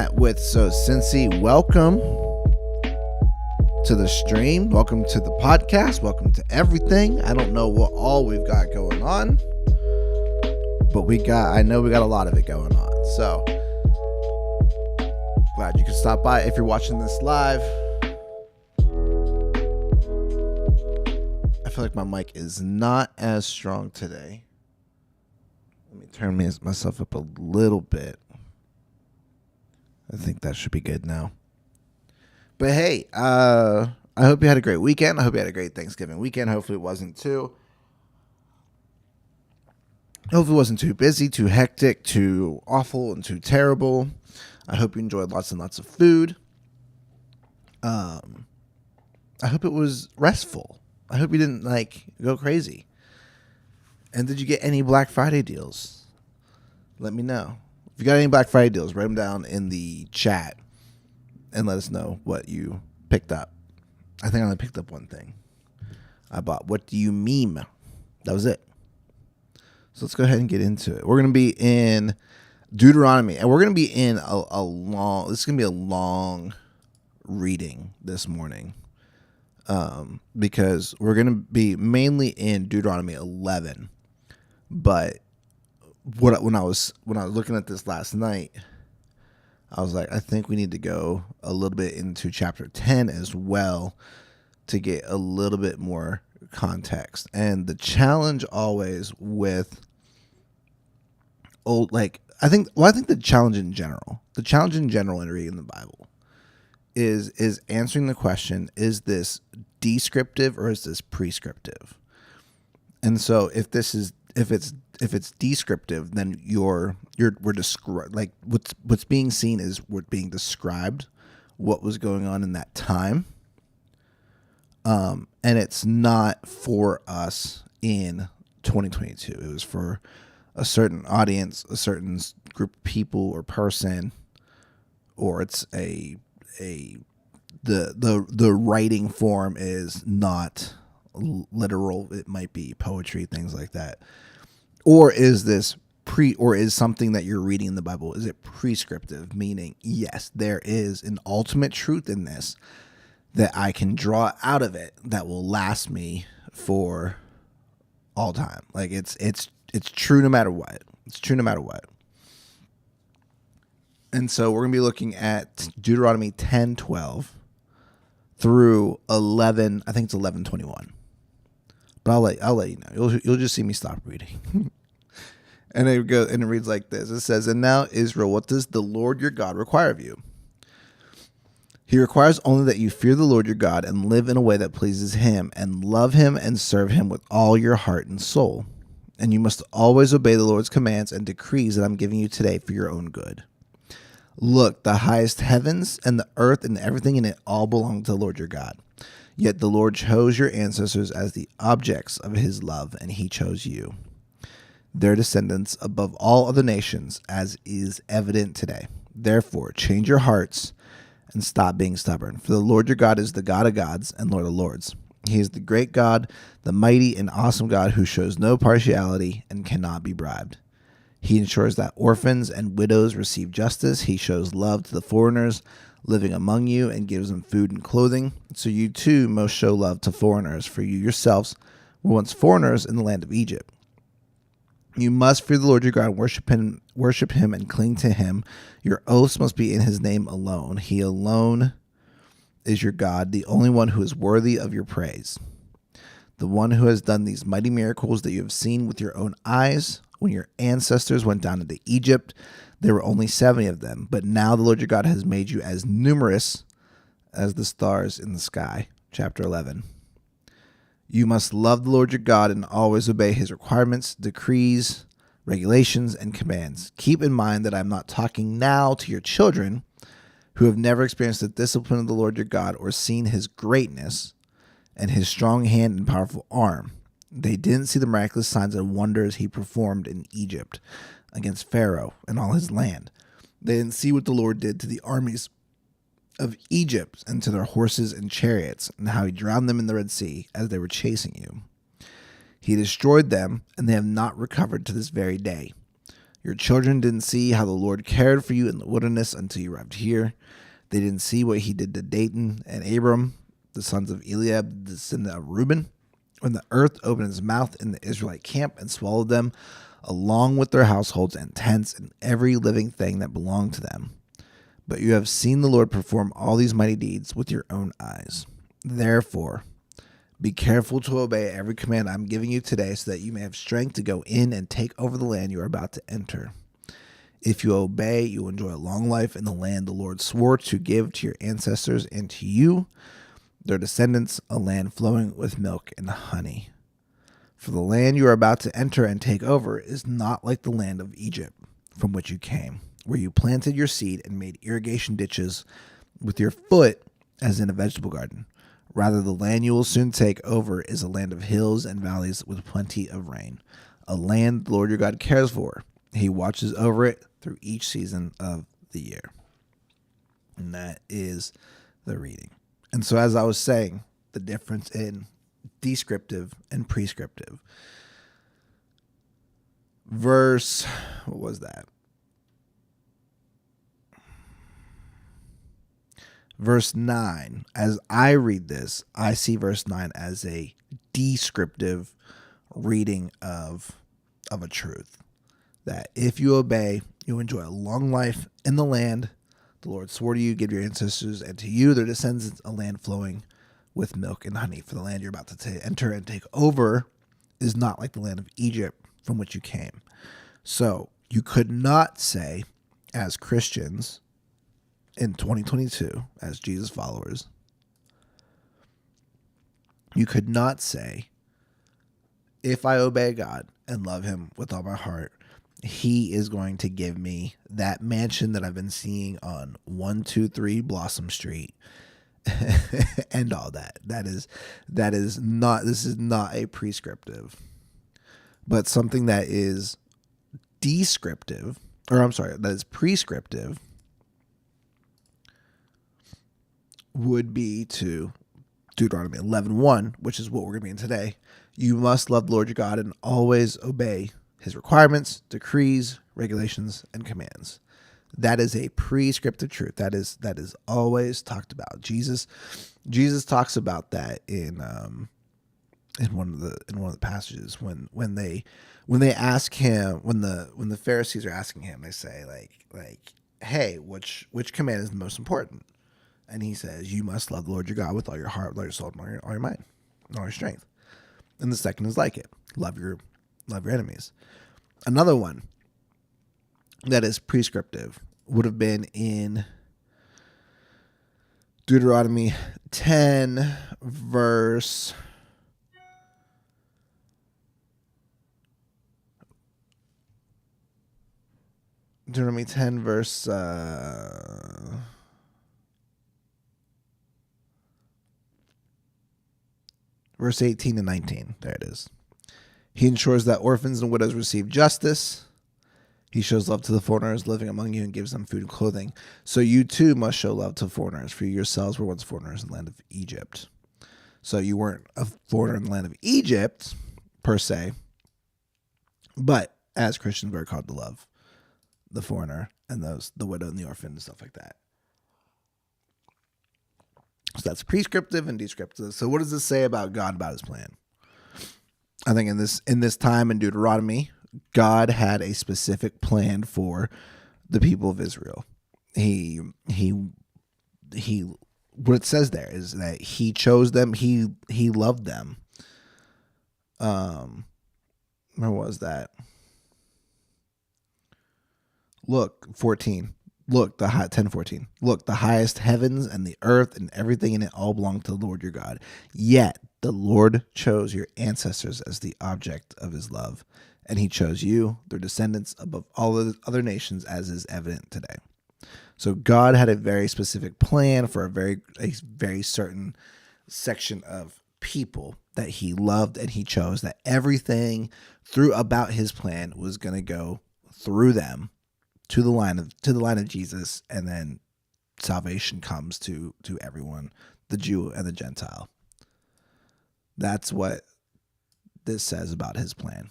Matt with So Cincy. Welcome to the stream. Welcome to the podcast. Welcome to everything. I don't know what all we've got going on, but I know we got a lot of it going on. So glad you could stop by if you're watching this live. I feel like my mic is not as strong today. Let me turn myself up a little bit. I think that should be good now. But hey, I hope you had a great weekend. I hope you had a great Thanksgiving weekend. Hopefully it wasn't too busy, too hectic, too awful, and too terrible. I hope you enjoyed lots and lots of food. I hope it was restful. I hope you didn't go crazy. And did you get any Black Friday deals? Let me know. If you got any Black Friday deals, write them down in the chat and let us know what you picked up. I think I only picked up one thing. I bought What Do You Meme? That was it. So let's go ahead and get into it. We're going to be in Deuteronomy, and we're going to be in this is going to be a long reading this morning, because we're going to be mainly in Deuteronomy 11. But when I was looking at this last night, I was like, I think we need to go a little bit into chapter 10 as well to get a little bit more context. And the challenge always with I think the challenge in general in reading the Bible is answering the question, is this descriptive or is this prescriptive? And so if it's descriptive, then what's being seen is we're being described what was going on in that time. And it's not for us in 2022. It was for a certain audience, a certain group of people or person, or it's the writing form is not literal. It might be poetry, things like that. Or is this is something that you're reading in the Bible, is it prescriptive? Meaning, yes, there is an ultimate truth in this that I can draw out of it that will last me for all time. Like it's true no matter what. It's true no matter what. And so we're going to be looking at Deuteronomy 10:12 through 11. I think it's 11:21. But I'll let you know. You'll just see me stop reading. And it reads like this. It says, "And now, Israel, what does the Lord your God require of you? He requires only that you fear the Lord your God and live in a way that pleases him, and love him and serve him with all your heart and soul. And you must always obey the Lord's commands and decrees that I'm giving you today for your own good. Look, the highest heavens and the earth and everything in it all belong to the Lord your God. Yet the Lord chose your ancestors as the objects of his love, and he chose you, their descendants, above all other nations, as is evident today. Therefore, change your hearts and stop being stubborn. For the Lord your God is the God of gods and Lord of lords. He is the great God, the mighty and awesome God who shows no partiality and cannot be bribed. He ensures that orphans and widows receive justice. He shows love to the foreigners living among you and gives them food and clothing. So you too must show love to foreigners, for you yourselves were once foreigners in the land of Egypt. You must fear the Lord your God and worship him and cling to him. Your oaths must be in his name alone. He alone is your God, the only one who is worthy of your praise. The one who has done these mighty miracles that you have seen with your own eyes. When your ancestors went down into Egypt, there were only 70 of them. But now the Lord your God has made you as numerous as the stars in the sky." Chapter 11. "You must love the Lord your God and always obey his requirements, decrees, regulations, and commands. Keep in mind that I'm not talking now to your children who have never experienced the discipline of the Lord your God or seen his greatness and his strong hand and powerful arm. They didn't see the miraculous signs and wonders he performed in Egypt against Pharaoh and all his land. They didn't see what the Lord did to the armies of Egypt and to their horses and chariots, and how he drowned them in the Red Sea as they were chasing you. He destroyed them, and they have not recovered to this very day. Your children didn't see how the Lord cared for you in the wilderness until you arrived here. They didn't see what he did to Datan and Abram, the sons of Eliab, the descendant of Reuben, when the earth opened its mouth in the Israelite camp and swallowed them, along with their households and tents and every living thing that belonged to them. But you have seen the Lord perform all these mighty deeds with your own eyes. Therefore, be careful to obey every command I'm giving you today, so that you may have strength to go in and take over the land you are about to enter. If you obey, you will enjoy a long life in the land the Lord swore to give to your ancestors and to you, their descendants, a land flowing with milk and honey. For the land you are about to enter and take over is not like the land of Egypt, from which you came, where you planted your seed and made irrigation ditches with your foot as in a vegetable garden. Rather, the land you will soon take over is a land of hills and valleys with plenty of rain, a land the Lord your God cares for. He watches over it through each season of the year. And that is the reading. And so, as I was saying, the difference in descriptive and prescriptive. Verse, what was that? Verse 9, as I read this, I see verse 9 as a descriptive reading of a truth. That if you obey, you enjoy a long life in the land the Lord swore to you, give your ancestors, and to you, their descendants, a land flowing with milk and honey. For the land you're about to enter and take over is not like the land of Egypt from which you came. So you could not say, as Christians, in 2022, as Jesus followers, you could not say, if I obey God and love him with all my heart, he is going to give me that mansion that I've been seeing on 123 Blossom Street and all that. This is not a prescriptive, but something that is descriptive, that is prescriptive, would be to Deuteronomy 11:1, which is what we're going to be in today. You must love the Lord your God and always obey his requirements, decrees, regulations, and commands. That is a prescriptive truth. That is always talked about. Jesus talks about that in one of the passages when they ask him, when the Pharisees are asking him, they say like, hey, which command is the most important? And he says, you must love the Lord your God with all your heart, with all your soul, and all your mind, and all your strength. And the second is like it. Love your enemies. Another one that is prescriptive would have been in Deuteronomy 10, verse 18 and 19. There it is. He ensures that orphans and widows receive justice. He shows love to the foreigners living among you and gives them food and clothing. So you too must show love to foreigners, for you yourselves were once foreigners in the land of Egypt. So you weren't a foreigner in the land of Egypt, per se, but as Christians we're called to love the foreigner and the widow and the orphan and stuff like that. So that's prescriptive and descriptive. So what does this say about God, about his plan? I think in this time in Deuteronomy, God had a specific plan for the people of Israel. He what it says there is that he chose them, he loved them. Where was that? Look, 14. Look, 10:14. Look, the highest heavens and the earth and everything in it all belong to the Lord your God. Yet the Lord chose your ancestors as the object of his love, and he chose you, their descendants, above all of the other nations, as is evident today. So God had a very specific plan for a very certain section of people that he loved and he chose, that everything through about his plan was going to go through them to the line of Jesus, and then salvation comes to everyone, the Jew and the Gentile. That's what this says about his plan.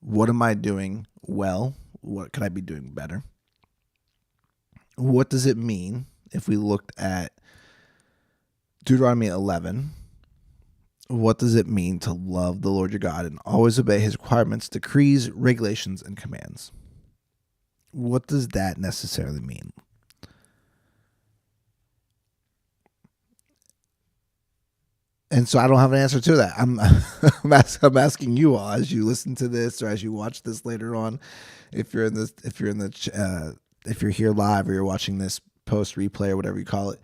What am I doing well? What could I be doing better? What does it mean if we looked at Deuteronomy 11? What does it mean to love the Lord your God and always obey his requirements, decrees, regulations, and commands? What does that necessarily mean? And so I don't have an answer to that. I'm asking you all as you listen to this or as you watch this later on. If you're here live or you're watching this post replay or whatever you call it,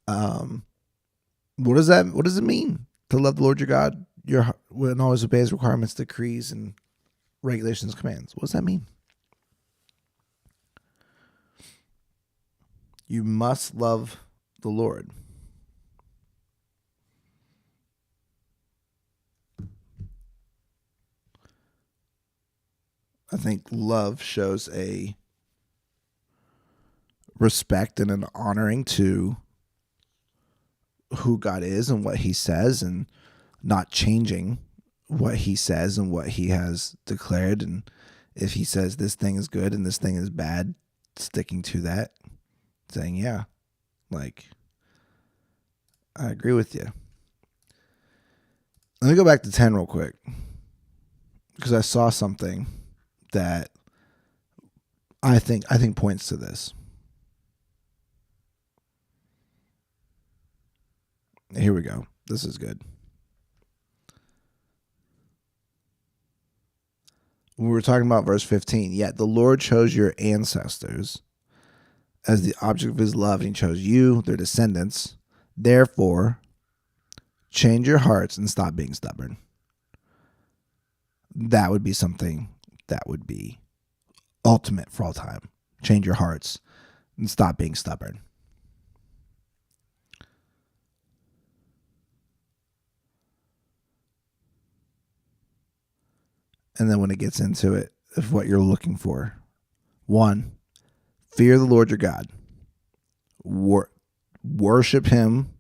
what does it mean to love the Lord your God, and always obey his requirements, decrees, and regulations, commands? What does that mean? You must love the Lord. I think love shows a respect and an honoring to who God is and what he says, and not changing what he says and what he has declared. And if he says this thing is good and this thing is bad, sticking to that, saying, yeah, like, I agree with you. Let me go back to 10 real quick, because I saw something that I think points to this. Here we go. This is good. We were talking about verse 15. Yet the Lord chose your ancestors as the object of his love, and he chose you, their descendants. Therefore, change your hearts and stop being stubborn. That would be something that would be ultimate for all time. Change your hearts and stop being stubborn. And then when it gets into it, of what you're looking for. 1, fear the Lord your God. Worship him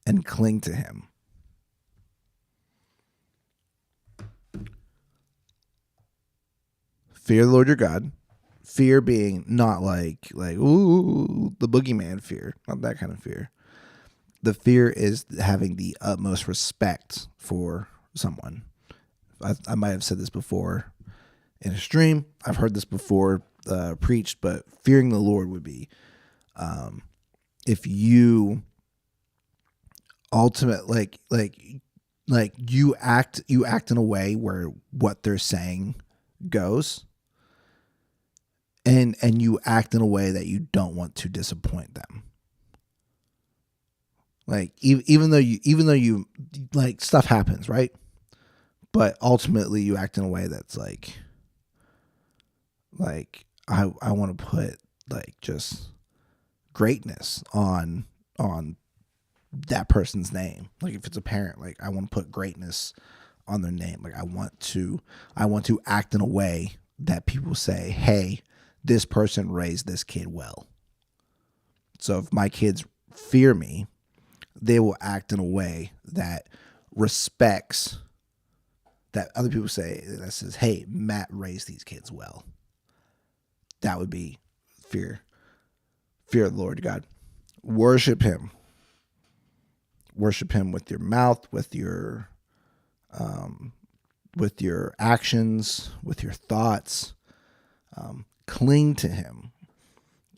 and cling to him. Fear the Lord your God. Fear being not like ooh, the boogeyman fear, not that kind of fear. The fear is having the utmost respect for someone. I might have said this before in a stream. I've heard this before preached, but fearing the Lord would be if you ultimate like you act in a way where what they're saying goes, and you act in a way that you don't want to disappoint them. Like even though you like, stuff happens, right? But ultimately you act in a way that's like I want to put like just greatness on that person's name. Like if it's a parent, like I want to put greatness on their name. Like I want to act in a way that people say, hey, this person raised this kid well. So if my kids fear me, they will act in a way that respects, that other people say, that says, hey, Matt raised these kids well. That would be fear of the Lord God. Worship him. Worship him with your mouth, with your actions, with your thoughts. Cling to him.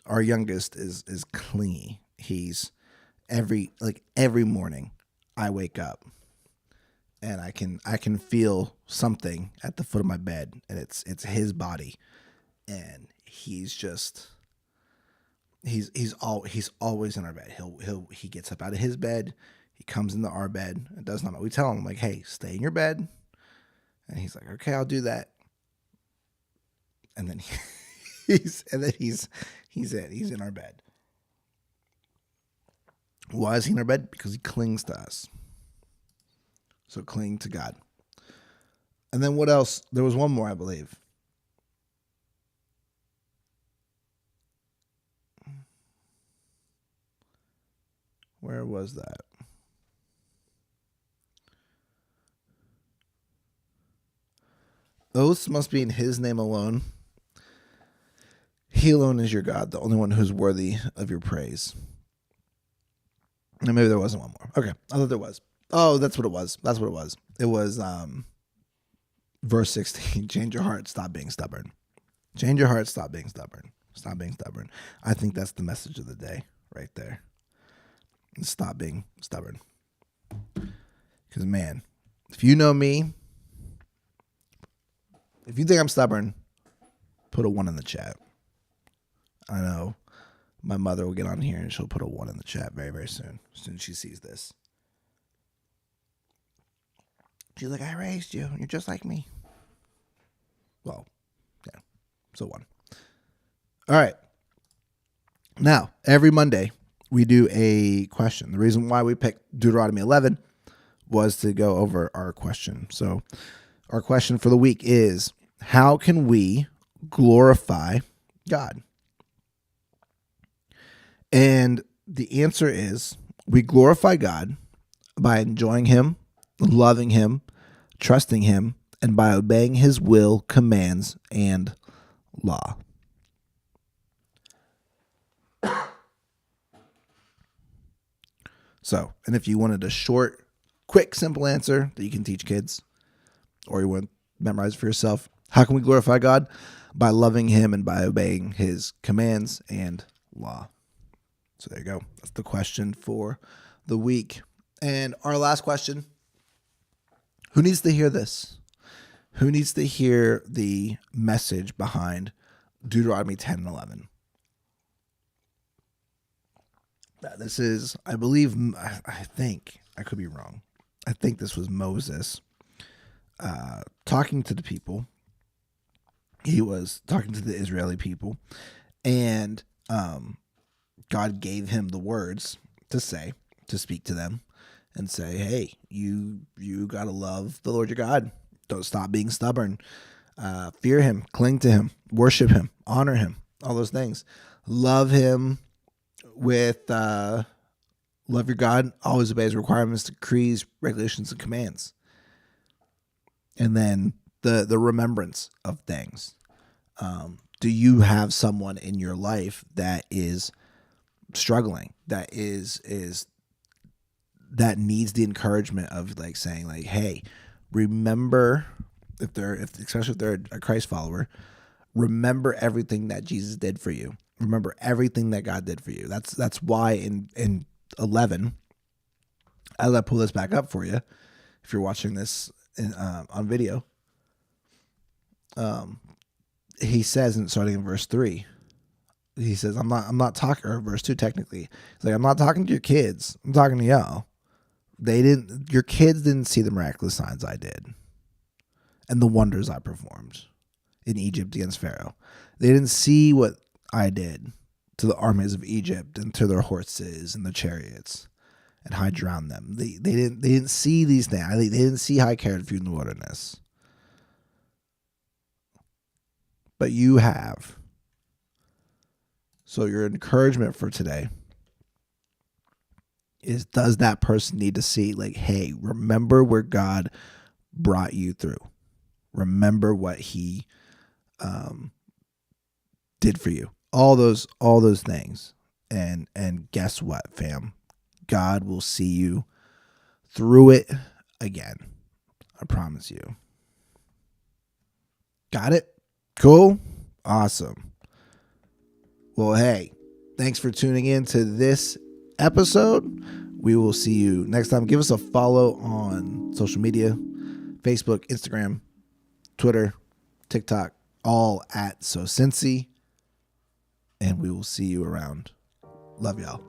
Our youngest is clingy. He's every morning I wake up and I can feel something at the foot of my bed, and it's his body, and he's always in our bed. He gets up out of his bed, he comes into our bed, and does not know. We tell him like, hey, stay in your bed, and he's like, okay, I'll do that. And then he's in our bed. Why is he in our bed? Because he clings to us. So cling to God. And then what else? There was one more, I believe. Where was that? Oaths must be in his name alone. He alone is your God, the only one who's worthy of your praise. And maybe there wasn't one more. Okay, I thought there was. Oh, that's what it was. That's what it was. It was verse 16. Change your heart, stop being stubborn. Change your heart, stop being stubborn. Stop being stubborn. I think that's the message of the day right there. Stop being stubborn. Because, man, if you know me, if you think I'm stubborn, put a 1 in the chat. I know my mother will get on here and she'll put a 1 in the chat very, very soon. As soon as she sees this. She's like, I raised you. You're just like me. Well, yeah. So 1. All right. Now, every Monday, we do a question. The reason why we picked Deuteronomy 11 was to go over our question. So our question for the week is, how can we glorify God? And the answer is, we glorify God by enjoying him, loving him, trusting him, and by obeying his will, commands, and law. So, and if you wanted a short, quick, simple answer that you can teach kids, or you want to memorize for yourself, how can we glorify God? By loving him and by obeying his commands and law. So there you go. That's the question for the week. And our last question, who needs to hear this? Who needs to hear the message behind Deuteronomy 10 and 11? This is, I believe, I think, I could be wrong. I think this was Moses talking to the people. He was talking to the Israeli people, and God gave him the words to say, to speak to them and say, hey, you got to love the Lord your God. Don't stop being stubborn. Fear him, cling to him, worship him, honor him, all those things. Love him with love your God, always obey his requirements, decrees, regulations, and commands. And then the remembrance of things. Do you have someone in your life that is struggling, that that needs the encouragement of like saying like, hey, remember, especially if they're a Christ follower, remember everything that Jesus did for you. Remember everything that God did for you. That's why in 11, as I pull this back up for you, if you're watching this on video, he says, and starting in verse 3, he says, I'm not talking, or verse 2 technically, he's like, I'm not talking to your kids, I'm talking to y'all. Your kids didn't see the miraculous signs I did and the wonders I performed in Egypt against Pharaoh. They didn't see what I did to the armies of Egypt and to their horses and the chariots, and how I drowned them. They didn't see these things. They didn't see how I cared for you in the wilderness. But you have. So your encouragement for today is, does that person need to see like, hey, remember where God brought you through. Remember what he did for you. All those things. And guess what, fam? God will see you through it again. I promise you. Got it? Cool? Awesome. Well, hey, thanks for tuning in to this episode. We will see you next time. Give us a follow on social media, Facebook, Instagram, Twitter, TikTok, all at So Cincy. And we will see you around. Love y'all.